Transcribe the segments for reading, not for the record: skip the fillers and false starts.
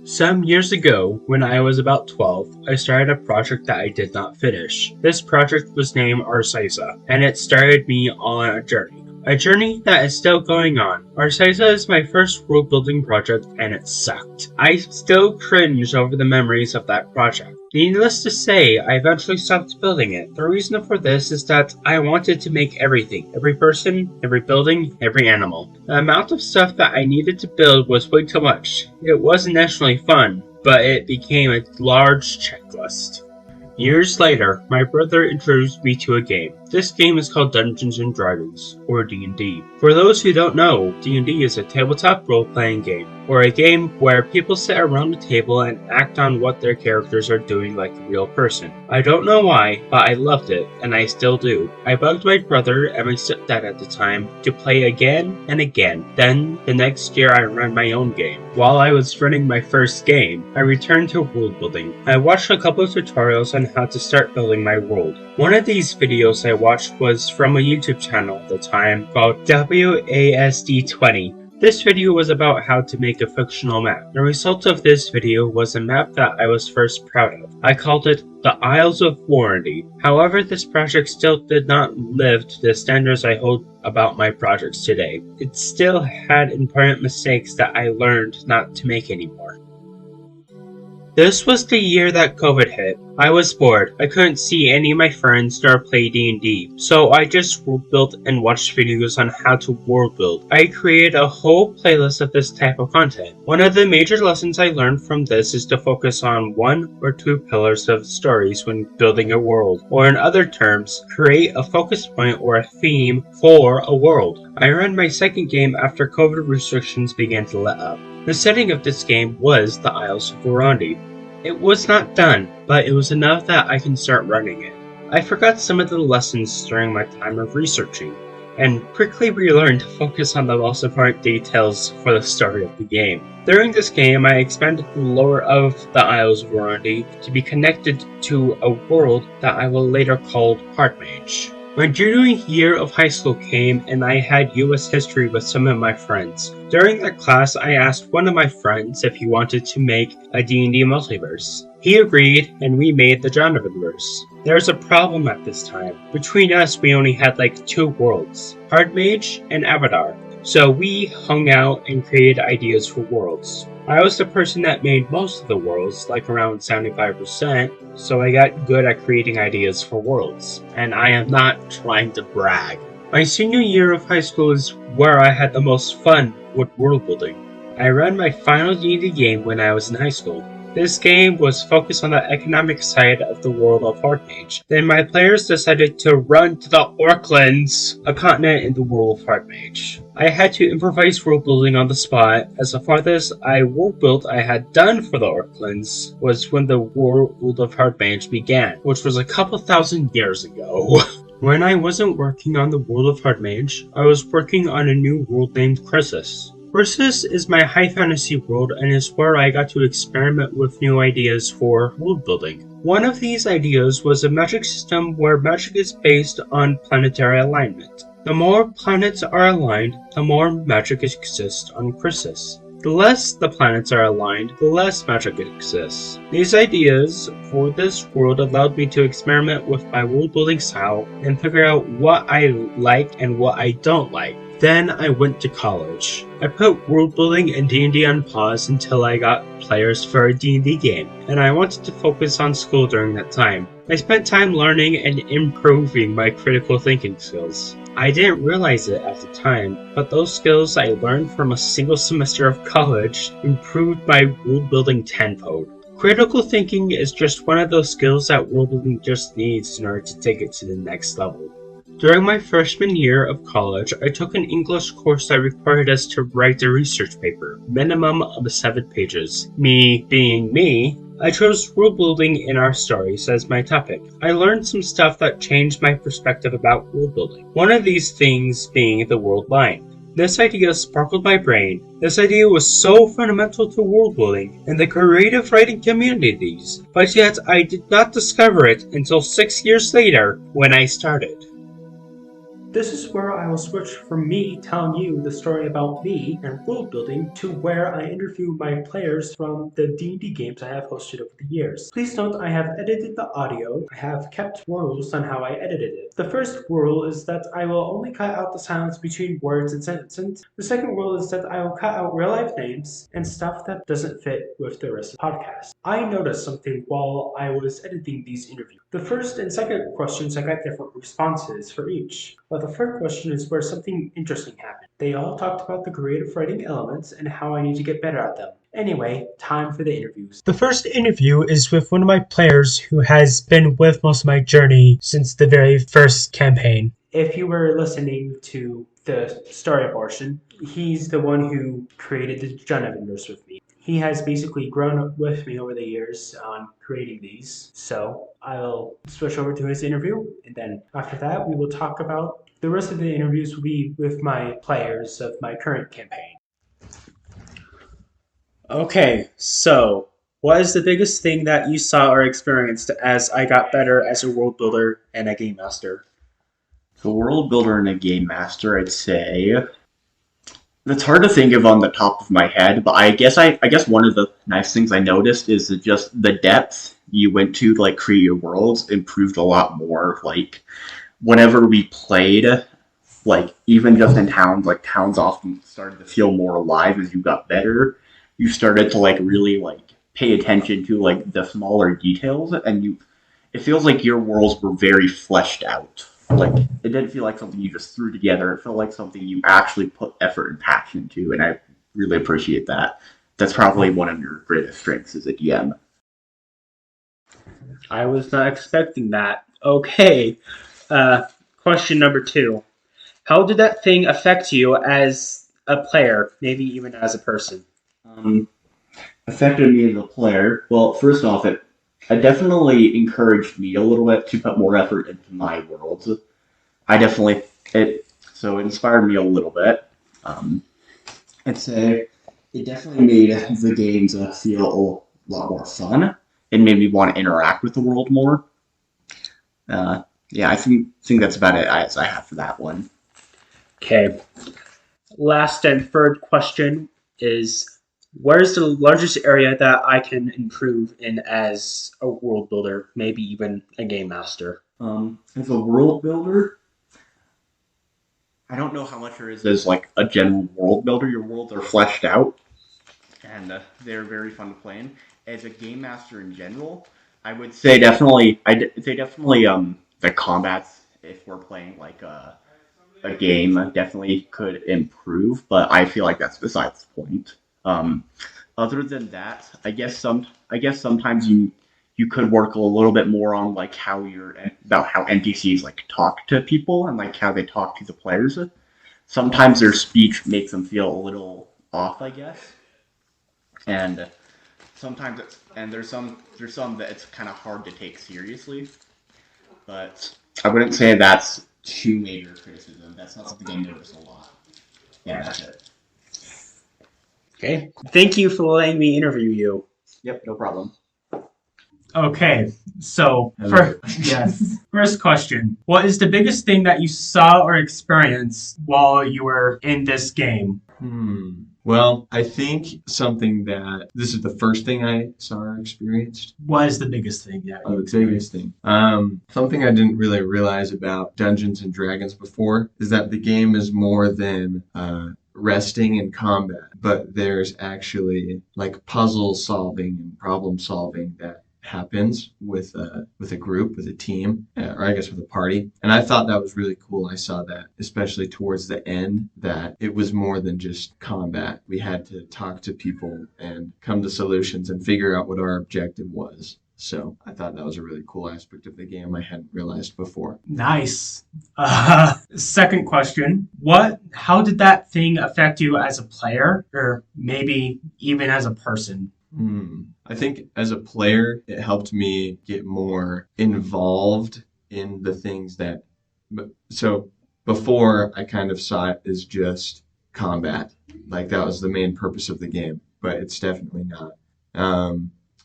Some years ago, when I was about 12, I started a project that I did not finish. This project was named Arcisa, and it started me on a journey. A journey that is still going on. Arcisa is my first world building project, and it sucked. I still cringe over the memories of that project. Needless to say, I eventually stopped building it. The reason for this is that I wanted to make everything. Every person, every building, every animal. The amount of stuff that I needed to build was way too much. It wasn't initially fun, but it became a large checklist. Years later, my brother introduced me to a game. This game is called Dungeons & Dragons, or D&D. For those who don't know, D&D is a tabletop role-playing game, or a game where people sit around a table and act on what their characters are doing like a real person. I don't know why, but I loved it, and I still do. I bugged my brother and my stepdad at the time to play again and again. Then, the next year I ran my own game. While I was running my first game, I returned to world building. I watched a couple of tutorials on how to start building my world. One of these videos I watched was from a YouTube channel at the time called WASD20. This video was about how to make a fictional map. The result of this video was a map that I was first proud of. I called it the Isles of Warranty. However, this project still did not live to the standards I hold about my projects today. It still had important mistakes that I learned not to make anymore. This was the year that COVID hit. I was bored. I couldn't see any of my friends nor play D&D, so I just world built and watched videos on how to world build. I created a whole playlist of this type of content. One of the major lessons I learned from this is to focus on 1 or 2 pillars of stories when building a world, or in other terms, create a focus point or a theme for a world. I ran my second game after COVID restrictions began to let up. The setting of this game was the Isles of Warranty. It was not done, but it was enough that I can start running it. I forgot some of the lessons during my time of researching, and quickly relearned to focus on the most important details for the story of the game. During this game, I expanded the lore of the Isles of Warranty to be connected to a world that I will later call Hardmage. My junior year of high school came and I had US history with some of my friends. During that class, I asked one of my friends if he wanted to make a D&D multiverse. He agreed and we made the Genreverse. There was a problem at this time. Between us, we only had like 2 worlds, Hardmage and Avatar. So we hung out and created ideas for worlds. I was the person that made most of the worlds, like around 75%, so I got good at creating ideas for worlds. And I am not trying to brag. My senior year of high school is where I had the most fun with world building. I ran my final D&D game when I was in high school. This game was focused on the economic side of the world of Hardmage. Then my players decided to run to the Orklands, a continent in the world of Hardmage. I had to improvise world building on the spot, as the farthest world build I had done for the Orklands was when the world of Hardmage began, which was a couple thousand years ago. When I wasn't working on the world of Hardmage, I was working on a new world named Crisis. Crisis is my high fantasy world and is where I got to experiment with new ideas for world building. One of these ideas was a magic system where magic is based on planetary alignment. The more planets are aligned, the more magic exists on Crisis. The less the planets are aligned, the less magic exists. These ideas for this world allowed me to experiment with my world building style and figure out what I like and what I don't like. Then I went to college. I put world building and D&D on pause until I got players for a D&D game, and I wanted to focus on school during that time. I spent time learning and improving my critical thinking skills. I didn't realize it at the time, but those skills I learned from a single semester of college improved my world building tenfold. Critical thinking is just one of those skills that world building just needs in order to take it to the next level. During my freshman year of college, I took an English course that required us to write a research paper, minimum of 7 pages. Me being me, I chose world building in our stories as my topic. I learned some stuff that changed my perspective about world building. One of these things being the world line. This idea sparkled my brain. This idea was so fundamental to world building and the creative writing communities, but yet I did not discover it until 6 years later when I started. This is where I will switch from me telling you the story about me and world building to where I interview my players from the D&D games I have hosted over the years. Please note I have edited the audio. I have kept rules on how I edited it. The first rule is that I will only cut out the silence between words and sentences. The second rule is that I will cut out real life names and stuff that doesn't fit with the rest of the podcast. I noticed something while I was editing these interviews. The first and second questions I got different responses for each. But the third question is where something interesting happened. They all talked about the creative writing elements and how I need to get better at them. Anyway, time for the interviews. The first interview is with one of my players who has been with most of my journey since the very first campaign. If you were listening to the story portion, he's the one who created the Genevers with me. He has basically grown up with me over the years on creating these. So I'll switch over to his interview, and then after that, we will talk about the rest of the interviews will be with my players of my current campaign. Okay, so what is the biggest thing that you saw or experienced as I got better as a world builder and a game master? The world builder and a game master, I'd say. That's hard to think of on the top of my head, but I guess one of the nice things I noticed is that just the depth you went to like create your worlds improved a lot more. Like whenever we played, like even just in towns, like towns often started to feel more alive as you got better. You started to like really like pay attention to like the smaller details, and it feels like your worlds were very fleshed out. Like, it didn't feel like something you just threw together. It felt like something you actually put effort and passion into, and I really appreciate that. That's probably one of your greatest strengths as a DM. I was not expecting that. Okay. Question number 2. How did that thing affect you as a player, maybe even as a person? Affected me as a player. Well, first off, it definitely encouraged me a little bit to put more effort into my worlds. It inspired me a little bit. I'd say it definitely made the games feel a lot more fun. It made me want to interact with the world more. I think that's about it as I have for that one. Okay. Last and third question is, where's the largest area that I can improve in as a world builder, maybe even a game master? As a world builder, I don't know how much there is as like a general world builder. Your worlds are fleshed out, and they're very fun to play in. As a game master in general, I would say definitely, the combats, if we're playing like a game, definitely could improve. But I feel like that's besides the point. Other than that, I guess sometimes you could work a little bit more on like how NPCs like talk to people and like how they talk to the players. Sometimes their speech makes them feel a little off, I guess. And there's some that it's kind of hard to take seriously. But I wouldn't say that's too major criticism. That's not something I notice a lot. Yeah, that's it. Okay. Thank you for letting me interview you. Yep, no problem. Okay, so first question. What is the biggest thing that you saw or experienced while you were in this game? Well, I think this is the first thing I saw or experienced. What is the biggest thing that you experienced? The biggest thing. Something I didn't really realize about Dungeons and Dragons before is that the game is more than resting and combat, but there's actually like puzzle solving and problem solving that happens with a group, with a team, or I guess with a party. And I thought that was really cool. I saw that, especially towards the end, that it was more than just combat. We had to talk to people and come to solutions and figure out what our objective was. So I thought that was a really cool aspect of the game I hadn't realized before. Nice. Second question. How did that thing affect you as a player, or maybe even as a person? I think as a player, it helped me get more involved in the things so before I kind of saw it as just combat, like that was the main purpose of the game, but it's definitely not.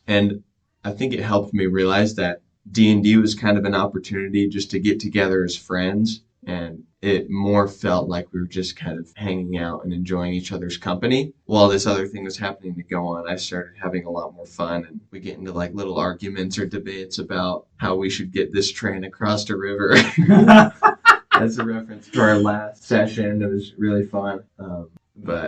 And I think it helped me realize that D&D was kind of an opportunity just to get together as friends and it more felt like we were just kind of hanging out and enjoying each other's company. While this other thing was happening to go on, I started having a lot more fun, and we get into like little arguments or debates about how we should get this train across the river. That's a reference to our last session. It was really fun.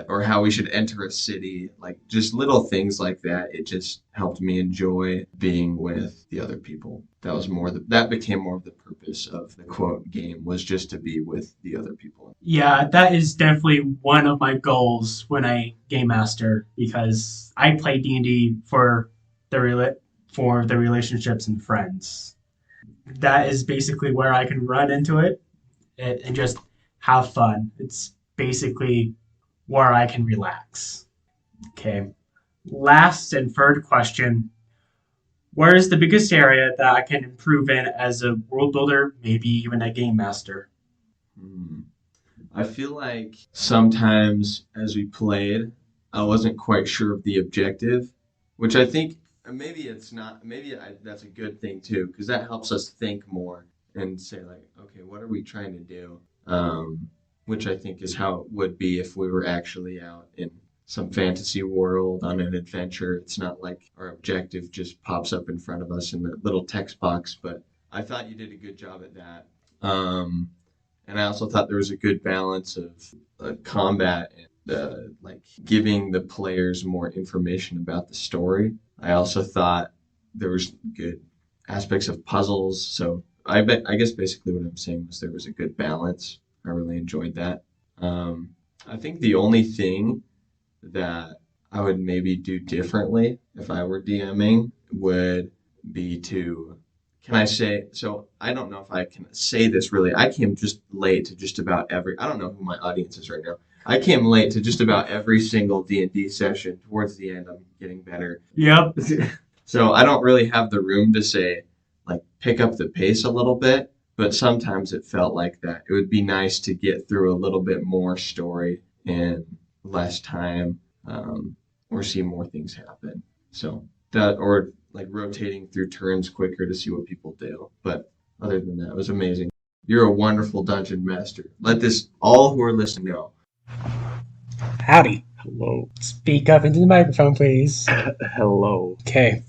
Or how we should enter a city, like just little things like that. It just helped me enjoy being with the other people. That became more of the purpose of the quote game, was just to be with the other people. Yeah, that is definitely one of my goals when I game master, because I play D&D for the relationships and friends. That is basically where I can run into it and just have fun. It's basically where I can relax. Okay. Last and third question. Where is the biggest area that I can improve in as a world builder, maybe even a game master? Hmm. I feel like sometimes as we played, I wasn't quite sure of the objective, which I think maybe it's not, that's a good thing too, because that helps us think more and say, like, okay, what are we trying to do? Which I think is how it would be if we were actually out in some fantasy world on an adventure. It's not like our objective just pops up in front of us in the little text box, but I thought you did a good job at that. And I also thought there was a good balance of combat and like giving the players more information about the story. I also thought there was good aspects of puzzles. So I guess basically what I'm saying was there was a good balance. I really enjoyed that. I think the only thing that I would maybe do differently if I were DMing would be to, can I say, so I don't know if I can say this really. I came just late to just about I don't know who my audience is right now. I came late to just about every single D&D session. Towards the end, I'm getting better. Yep. So I don't really have the room to say, like, pick up the pace a little bit, but sometimes it felt like that. It would be nice to get through a little bit more story in less time, or see more things happen. So that, or like rotating through turns quicker to see what people do. But other than that, it was amazing. You're a wonderful dungeon master. Let this all who are listening know. Howdy. Hello. Speak up into the microphone, please. Hello. Okay.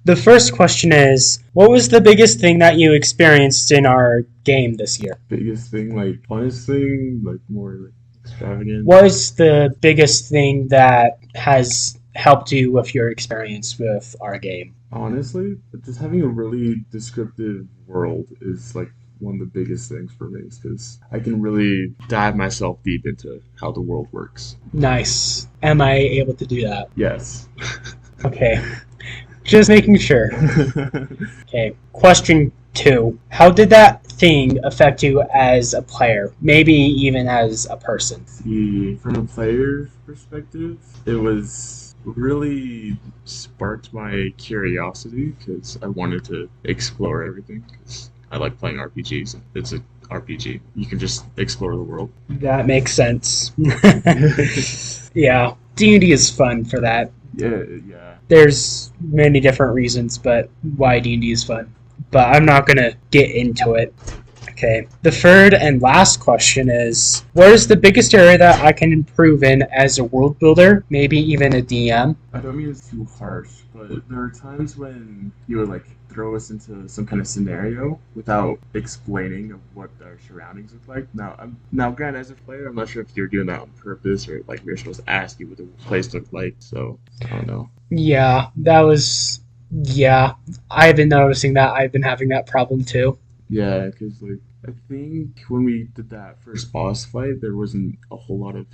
The first question is, what was the biggest thing that you experienced in our game this year? Biggest thing, like funnest thing, like more like extravagant. What is the biggest thing that has helped you with your experience with our game? Honestly, just having a really descriptive world is like one of the biggest things for me, because I can really dive myself deep into how the world works. Nice. Am I able to do that? Yes. Okay. Just making sure. Okay. Question 2. How did that thing affect you as a player? Maybe even as a person? See, from a player's perspective, it was really sparked my curiosity because I wanted to explore everything. Because I like playing RPGs. It's an RPG. You can just explore the world. That makes sense. Yeah. D&D is fun for that. Yeah. There's many different reasons, but why D&D is fun. But I'm not going to get into it. Okay. The third and last question is, what is the biggest area that I can improve in as a world builder, maybe even a DM? I don't mean it's too harsh, but there are times when you would like throw us into some kind of scenario without explaining of what our surroundings look like. Now, granted, as a player, I'm not sure if you're doing that on purpose or like we're supposed to ask you what the place looked like. So I don't know. Yeah, I've been noticing that. I've been having that problem too. Yeah, because like I think when we did that first boss fight, there wasn't a whole lot of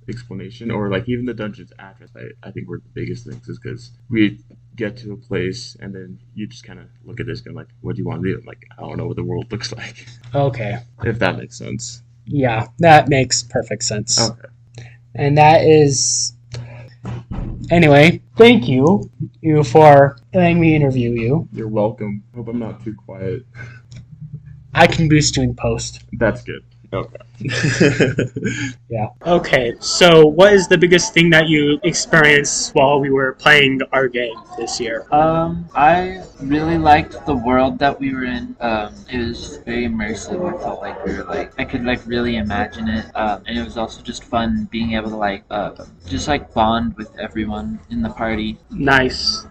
explanation, or like even the dungeons after that. I think were the biggest things, is because we get to a place and then you just kind of look at this and like, what do you want to do? Like, I don't know what the world looks like. Okay. If that makes sense. Yeah, that makes perfect sense. Okay. And that is... Anyway, thank you for letting me interview you. You're welcome. Hope I'm not too quiet. I can boost you in post. That's good. Yeah. Okay, so what is the biggest thing that you experienced while we were playing our game this year? I really liked the world that we were in. It was very immersive. I felt like we were I could really imagine it. And it was also just fun being able to just bond with everyone in the party. Nice.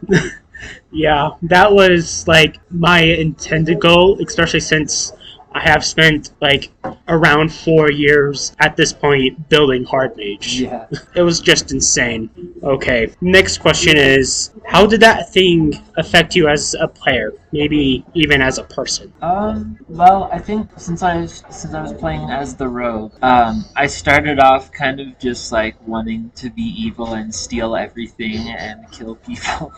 Yeah, that was like my intended goal, especially since I have spent like around 4 years at this point building Hard Mage. Yeah. It was just insane. Okay, next question is, how did that thing affect you as a player? Maybe even as a person? Well, I think since I was playing as the rogue, I started off kind of just wanting to be evil and steal everything and kill people.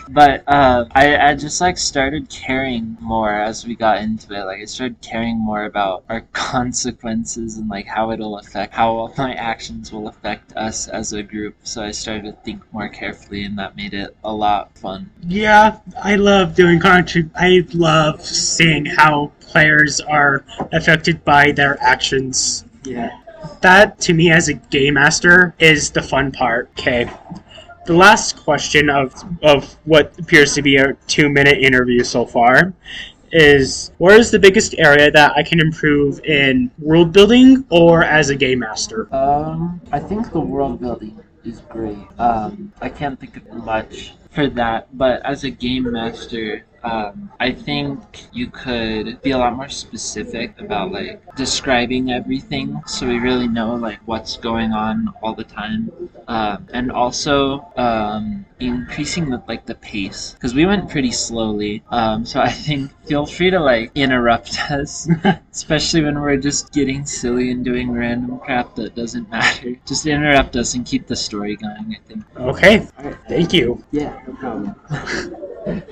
But I just started caring more as we got into it. I started caring more about our consequences and how all my actions will affect us as a group. So I started to think more carefully, and that made it a lot fun. Yeah, I love doing I love seeing how players are affected by their actions. Yeah. That, to me, as a game master, is the fun part. Okay. The last question of what appears to be a 2-minute interview so far is, where is the biggest area that I can improve in world building or as a game master? I think the world building is great. I can't think of much for that, but as a game master, I think you could be a lot more specific about describing everything, so we really know what's going on all the time, and also increasing the pace, because we went pretty slowly. So I think feel free to interrupt us, especially when we're just getting silly and doing random crap that doesn't matter. Just interrupt us and keep the story going, I think. Okay, thank you. Yeah, no problem.